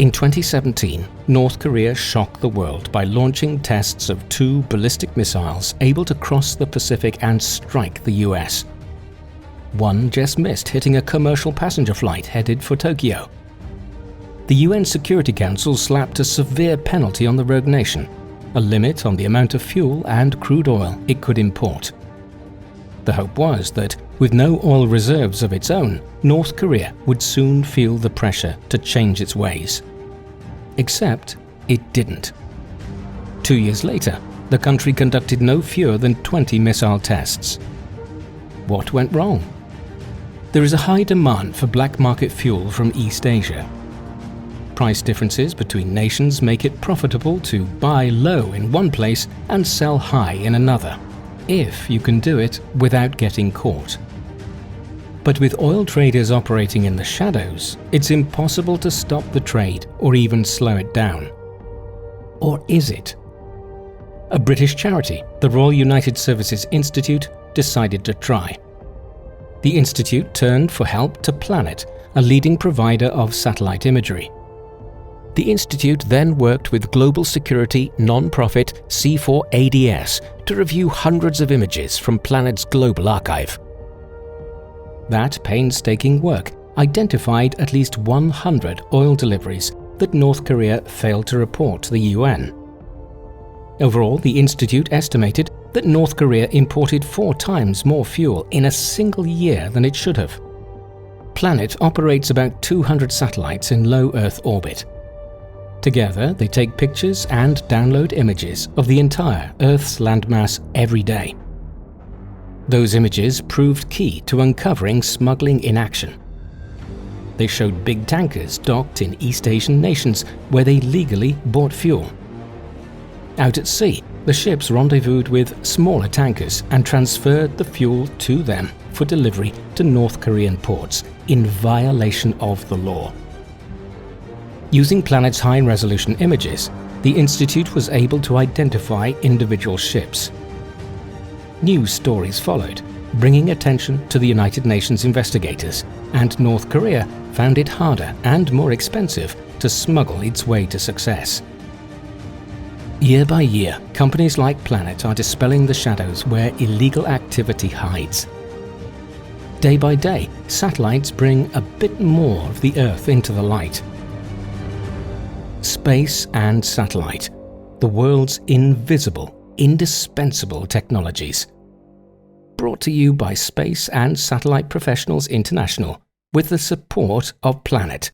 In 2017, North Korea shocked the world by launching tests of 2 ballistic missiles able to cross the Pacific and strike the US. One just missed hitting a commercial passenger flight headed for Tokyo. The UN Security Council slapped a severe penalty on the rogue nation, a limit on the amount of fuel and crude oil it could import. The hope was that, with no oil reserves of its own, North Korea would soon feel the pressure to change its ways. Except it didn't. 2 years later, the country conducted no fewer than 20 missile tests. What went wrong? There is a high demand for black market fuel from East Asia. Price differences between nations make it profitable to buy low in one place and sell high in another, if you can do it without getting caught. But with oil traders operating in the shadows, it's impossible to stop the trade or even slow it down. Or is it? A British charity, the Royal United Services Institute, decided to try. The institute turned for help to Planet, a leading provider of satellite imagery. The institute then worked with global security non-profit C4ADS to review hundreds of images from Planet's global archive. That painstaking work identified at least 100 oil deliveries that North Korea failed to report to the UN. Overall, the institute estimated that North Korea imported 4 times more fuel in a single year than it should have. Planet operates about 200 satellites in low Earth orbit. Together, they take pictures and download images of the entire Earth's landmass every day. Those images proved key to uncovering smuggling in action. They showed big tankers docked in East Asian nations where they legally bought fuel. Out at sea, the ships rendezvoused with smaller tankers and transferred the fuel to them for delivery to North Korean ports in violation of the law. Using Planet's high-resolution images, the Institute was able to identify individual ships. News stories followed, bringing attention to the United Nations investigators, and North Korea found it harder and more expensive to smuggle its way to success. Year by year, companies like Planet are dispelling the shadows where illegal activity hides. Day by day, satellites bring a bit more of the Earth into the light. Space and satellite, the world's invisible, indispensable technologies. Brought to you by Space and Satellite Professionals International with the support of Planet.